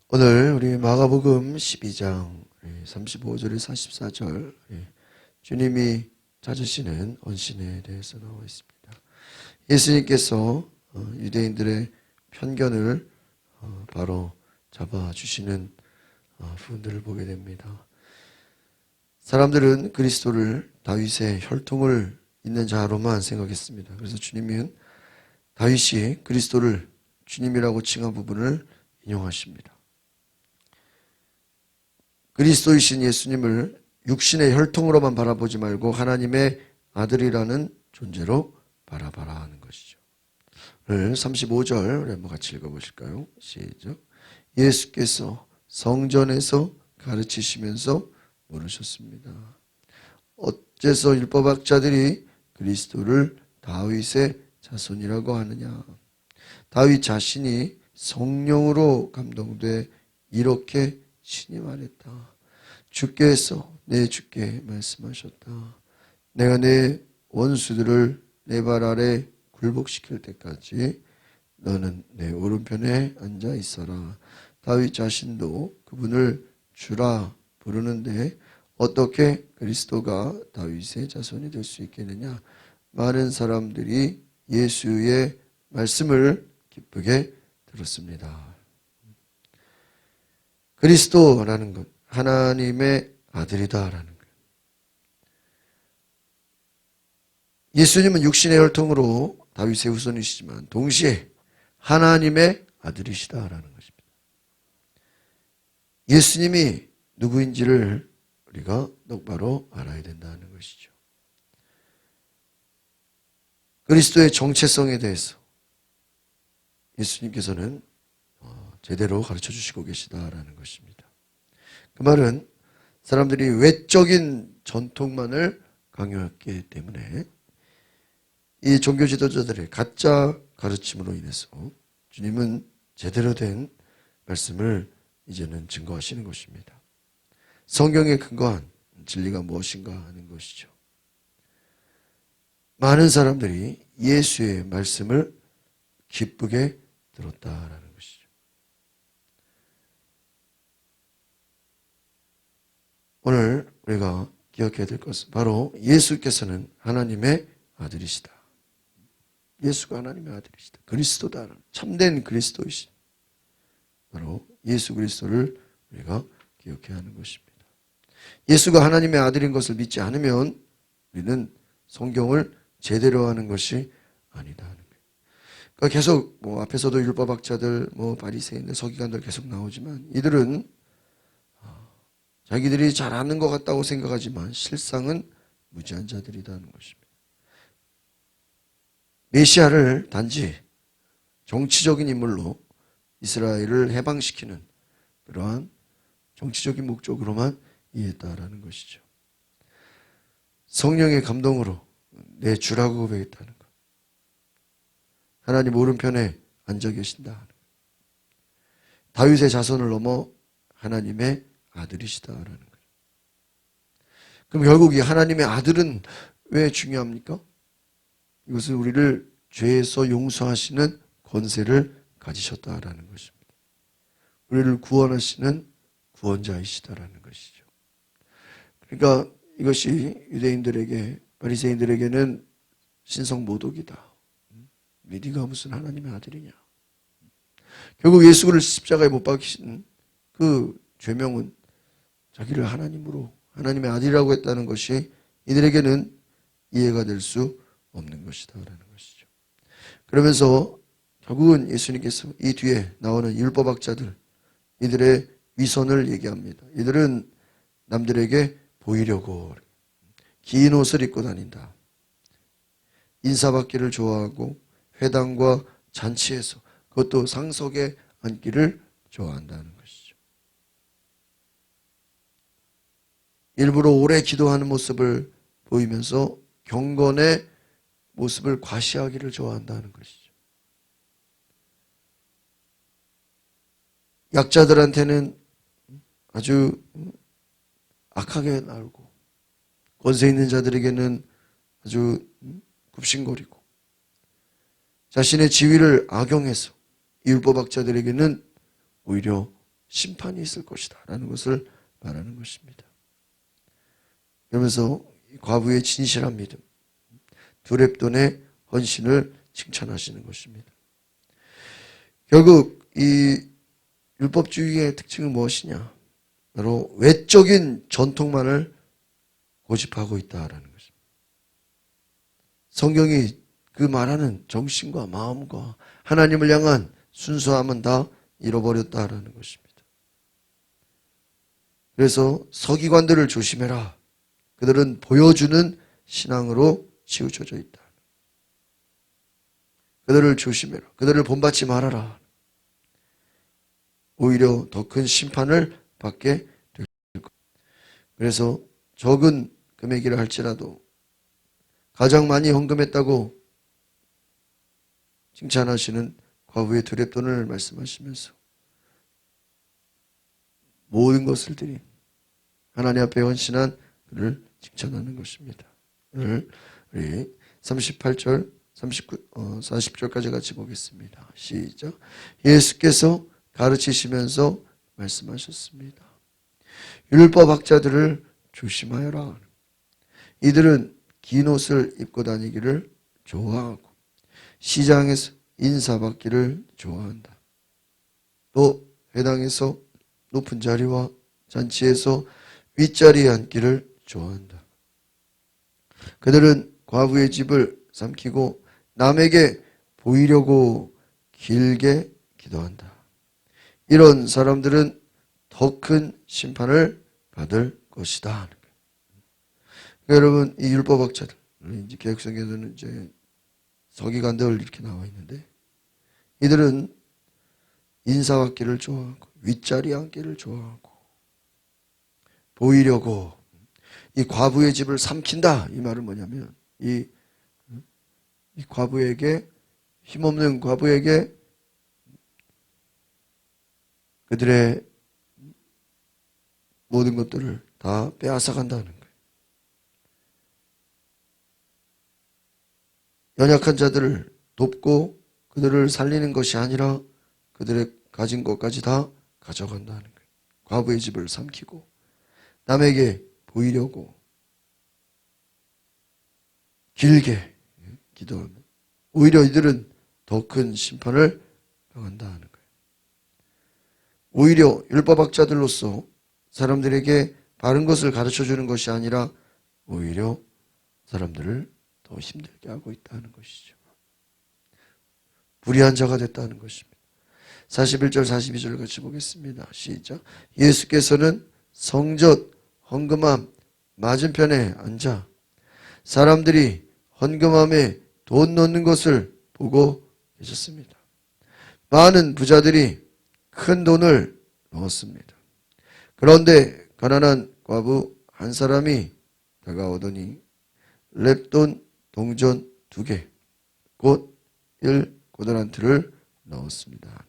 오늘 우리 마가복음 12장 35절에서 44절 주님이 찾으시는 언신에 대해서 나와 있습니다. 예수님께서 유대인들의 편견을 바로 잡아주시는 부분들을 보게 됩니다. 사람들은 그리스도를 다윗의 혈통을 있는 자로만 생각했습니다. 그래서 주님은 다윗이 그리스도를 주님이라고 칭한 부분을 인용하십니다. 그리스도이신 예수님을 육신의 혈통으로만 바라보지 말고 하나님의 아들이라는 존재로 바라봐라 하는 것이죠. 오늘 35절 한번 같이 읽어보실까요? 시작. 예수께서 성전에서 가르치시면서 물으셨습니다. 어째서 율법학자들이 그리스도를 다윗의 자손이라고 하느냐? 다윗 자신이 성령으로 감동돼 이렇게 신이 말했다. 주께서 내 주께 말씀하셨다. 내가 내 원수들을 내 발 아래 굴복시킬 때까지 너는 내 오른편에 앉아 있어라. 다윗 자신도 그분을 주라 부르는데 어떻게 그리스도가 다윗의 자손이 될 수 있겠느냐? 많은 사람들이 예수의 말씀을 기쁘게 들었습니다. 그리스도라는 것, 하나님의 아들이다라는 것. 예수님은 육신의 혈통으로 다윗의 후손이시지만 동시에 하나님의 아들이시다라는 것입니다. 예수님이 누구인지를 우리가 똑바로 알아야 된다는 것이죠. 그리스도의 정체성에 대해서 예수님께서는 제대로 가르쳐 주시고 계시다라는 것입니다. 그 말은 사람들이 외적인 전통만을 강요했기 때문에 이 종교 지도자들의 가짜 가르침으로 인해서 주님은 제대로 된 말씀을 이제는 증거하시는 것입니다. 성경에 근거한 진리가 무엇인가 하는 것이죠. 많은 사람들이 예수의 말씀을 기쁘게 들었다라는 것이죠. 오늘 우리가 기억해야 될 것은 바로 예수께서는 하나님의 아들이시다. 예수가 하나님의 아들이시다. 그리스도다. 참된 그리스도이신 바로 예수 그리스도를 우리가 기억해야 하는 것입니다. 예수가 하나님의 아들인 것을 믿지 않으면 우리는 성경을 제대로 하는 것이 아니다 하는 거예요. 그러니까 계속 앞에서도 율법학자들, 바리새인들, 서기관들 계속 나오지만 이들은 자기들이 잘 아는 것 같다고 생각하지만 실상은 무지한 자들이라는 것입니다. 메시아를 단지 정치적인 인물로 이스라엘을 해방시키는 그러한 정치적인 목적으로만 이해했다라는 것이죠. 성령의 감동으로 내 주라고 고백했다는 것. 하나님 오른편에 앉아 계신다. 다윗의 자손을 넘어 하나님의 아들이시다라는 거죠. 그럼 결국 이 하나님의 아들은 왜 중요합니까? 이것은 우리를 죄에서 용서하시는 권세를 가지셨다라는 것입니다. 우리를 구원하시는 구원자이시다라는 것이죠. 그러니까 이것이 유대인들에게, 바리새인들에게는 신성모독이다. 네가 무슨 하나님의 아들이냐. 결국 예수를 십자가에 못 박히신 그 죄명은 자기를 하나님으로, 하나님의 아들이라고 했다는 것이 이들에게는 이해가 될 수 없는 것이다라는 것이죠. 그러면서 결국은 예수님께서 이 뒤에 나오는 율법학자들, 이들의 위선을 얘기합니다. 이들은 남들에게 보이려고 긴 옷을 입고 다닌다. 인사받기를 좋아하고 회당과 잔치에서 그것도 상석에 앉기를 좋아한다는 것이죠. 일부러 오래 기도하는 모습을 보이면서 경건의 모습을 과시하기를 좋아한다는 것이죠. 약자들한테는 아주 악하게 나오고 권세 있는 자들에게는 아주 굽신거리고 자신의 지위를 악용해서 율법학자들에게는 오히려 심판이 있을 것이다 라는 것을 말하는 것입니다. 그러면서 과부의 진실한 믿음, 두 렙돈의 헌신을 칭찬하시는 것입니다. 결국 이 율법주의의 특징은 무엇이냐? 바로 외적인 전통만을 고집하고 있다라는 것입니다. 성경이 그 말하는 정신과 마음과 하나님을 향한 순수함은 다 잃어버렸다라는 것입니다. 그래서 서기관들을 조심해라. 그들은 보여주는 신앙으로 치우쳐져 있다. 그들을 조심해라. 그들을 본받지 말아라. 오히려 더 큰 심판을 받게 될 것입니다. 그래서 적은 금액이라 할지라도 가장 많이 헌금했다고 칭찬하시는 과부의 두 렙돈을 말씀하시면서 모든 것을 드린 하나님 앞에 헌신한 그를 칭찬하는 것입니다. 오늘 우리 38절, 40절까지 같이 보겠습니다. 시작. 예수께서 가르치시면서 말씀하셨습니다. 율법학자들을 조심하여라. 이들은 긴 옷을 입고 다니기를 좋아하고 시장에서 인사받기를 좋아한다. 또 회당에서 높은 자리와 잔치에서 윗자리에 앉기를 좋아한다. 그들은 과부의 집을 삼키고 남에게 보이려고 길게 기도한다. 이런 사람들은 더 큰 심판을 받을 것이다. 그러니까 여러분, 이 율법학자들, 이제 개혁성경에서는 이제 서기관들 이렇게 나와 있는데, 이들은 인사받기를 좋아하고 윗자리에 앉기를 좋아하고 보이려고 이 과부의 집을 삼킨다. 이 말은 뭐냐면 이 과부에게, 힘없는 과부에게 그들의 모든 것들을 다 빼앗아 간다는 거예요. 연약한 자들을 돕고 그들을 살리는 것이 아니라 그들의 가진 것까지 다 가져간다는 거예요. 과부의 집을 삼키고 남에게 보이려고 길게 기도하면 오히려 이들은 더 큰 심판을 당한다는 거예요. 오히려 율법학자들로서 사람들에게 바른 것을 가르쳐주는 것이 아니라 오히려 사람들을 더 힘들게 하고 있다는 것이죠. 불의한 자가 됐다는 것입니다. 41절 42절 같이 보겠습니다. 시작. 예수께서는 성전 헌금함 맞은편에 앉아 사람들이 헌금함에 돈 넣는 것을 보고 계셨습니다. 많은 부자들이 큰 돈을 넣었습니다. 그런데 가난한 과부 한 사람이 다가오더니 렙돈 동전 2개, 곧 1고드란트를 넣었습니다.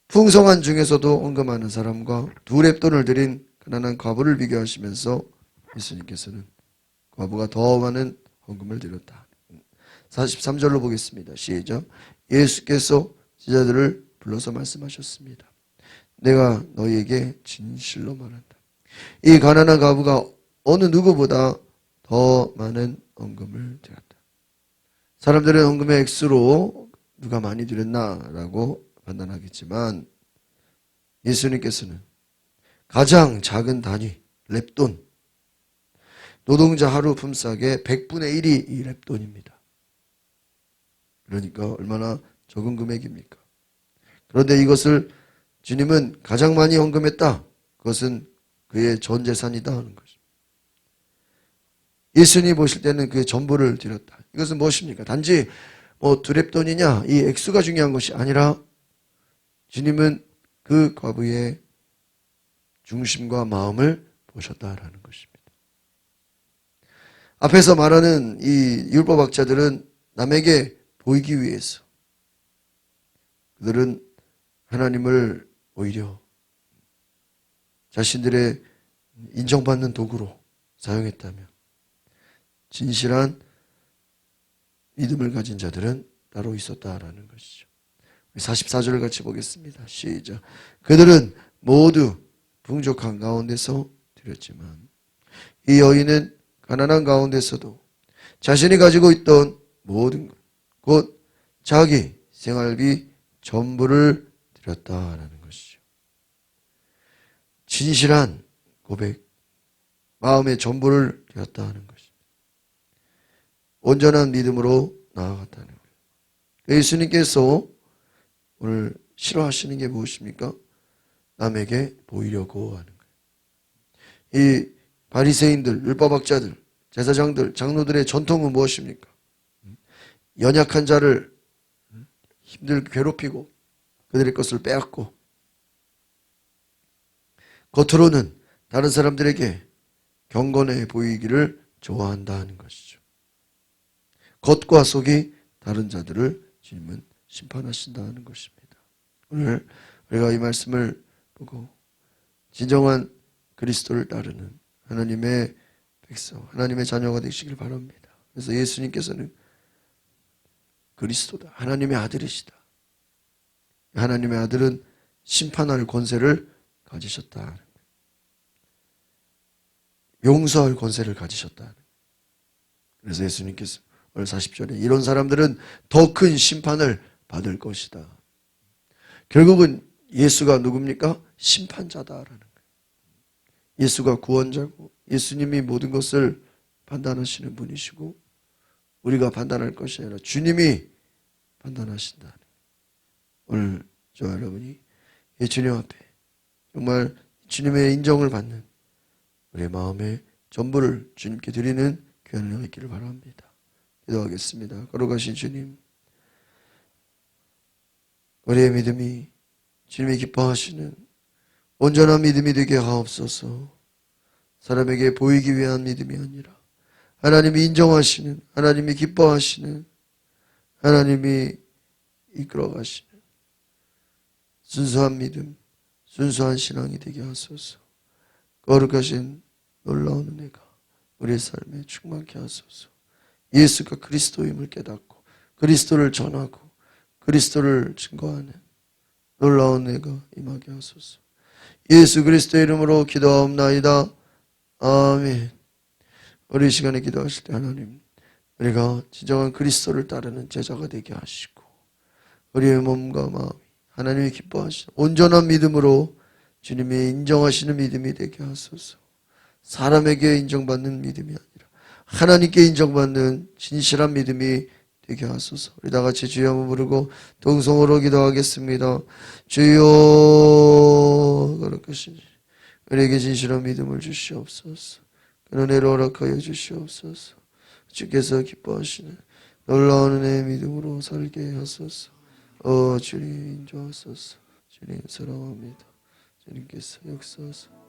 풍성한 중에서도 헌금하는 사람과 2렙돈을 드린 가난한 과부를 비교하시면서 예수님께서는 과부가 더 많은 헌금을 드렸다. 43절로 보겠습니다. 시작. 예수께서 제자들을 불러서 말씀하셨습니다. 내가 너희에게 진실로 말한다. 이 가난한 과부가 어느 누구보다 더 많은 헌금을 드렸다. 사람들은 헌금의 액수로 누가 많이 드렸나라고 판단하겠지만 예수님께서는 가장 작은 단위 렙돈, 노동자 하루 품삯의 100분의 1이 이 렙돈입니다. 그러니까 얼마나 적은 금액입니까? 그런데 이것을 주님은 가장 많이 헌금했다. 그것은 그의 전 재산이다 하는 것입니다. 예수님이 보실 때는 그의 전부를 드렸다. 이것은 무엇입니까? 단지 뭐 2렙돈이냐 이 액수가 중요한 것이 아니라 주님은 그 과부의 중심과 마음을 보셨다라는 것입니다. 앞에서 말하는 이 율법학자들은 남에게 보이기 위해서 그들은 하나님을 오히려 자신들의 인정받는 도구로 사용했다면 진실한 믿음을 가진 자들은 따로 있었다라는 것이죠. 44절을 같이 보겠습니다. 시작. 그들은 모두 풍족한 가운데서 드렸지만 이 여인은 가난한 가운데서도 자신이 가지고 있던 모든 것, 곧 자기 생활비 전부를 드렸다라는 것이죠. 진실한 고백, 마음의 전부를 드렸다는 것입니다. 온전한 믿음으로 나아갔다는 거예요. 예수님께서 오늘 싫어하시는 게 무엇입니까? 남에게 보이려고 하는 거예요. 이 바리새인들, 율법학자들, 제사장들, 장로들의 전통은 무엇입니까? 연약한 자를 힘들게 괴롭히고 그들의 것을 빼앗고 겉으로는 다른 사람들에게 경건해 보이기를 좋아한다는 것이죠. 겉과 속이 다른 자들을 주님은 심판하신다는 것입니다. 오늘 우리가 이 말씀을 보고 진정한 그리스도를 따르는 하나님의 백성, 하나님의 자녀가 되시길 바랍니다. 그래서 예수님께서는 그리스도다, 하나님의 아들이시다. 하나님의 아들은 심판할 권세를 가지셨다. 용서할 권세를 가지셨다. 그래서 예수님께서 오늘 40절에 이런 사람들은 더 큰 심판을 받을 것이다. 결국은 예수가 누굽니까? 심판자다라는 거예요. 예수가 구원자고 예수님이 모든 것을 판단하시는 분이시고 우리가 판단할 것이 아니라 주님이 판단하신다. 오늘 저와 여러분이 이 주님 앞에 정말 주님의 인정을 받는 우리의 마음의 전부를 주님께 드리는 귀한 은혜가 있기를 바랍니다. 기도하겠습니다. 거룩하신 주님, 우리의 믿음이 주님이 기뻐하시는 온전한 믿음이 되게 하옵소서. 사람에게 보이기 위한 믿음이 아니라 하나님이 인정하시는, 하나님이 기뻐하시는, 하나님이 이끌어가시는 순수한 믿음, 순수한 신앙이 되게 하소서. 거룩하신 놀라운 은혜가 우리의 삶에 충만케 하소서. 예수가 그리스도임을 깨닫고 그리스도를 전하고 그리스도를 증거하는 놀라운 은혜가 임하게 하소서. 예수 그리스도의 이름으로 기도하옵나이다. 아멘. 우리 시간에 기도하실 때 하나님, 우리가 진정한 그리스도를 따르는 제자가 되게 하시고 우리의 몸과 마음이 하나님이 기뻐하시는 온전한 믿음으로 주님이 인정하시는 믿음이 되게 하소서. 사람에게 인정받는 믿음이 아니라 하나님께 인정받는 진실한 믿음이 되게 하소서. 우리 다 같이 주여 한번 부르고 동성으로 기도하겠습니다. 주여, 그렇게 우리에게 진실한 믿음을 주시옵소서. 은혜로 허락하여 주시옵소서. 주께서 기뻐하시는 놀라운 은혜의 믿음으로 살게 하소서. 주님 인도하소서. 주님 사랑합니다. 주님께서 역사하소서.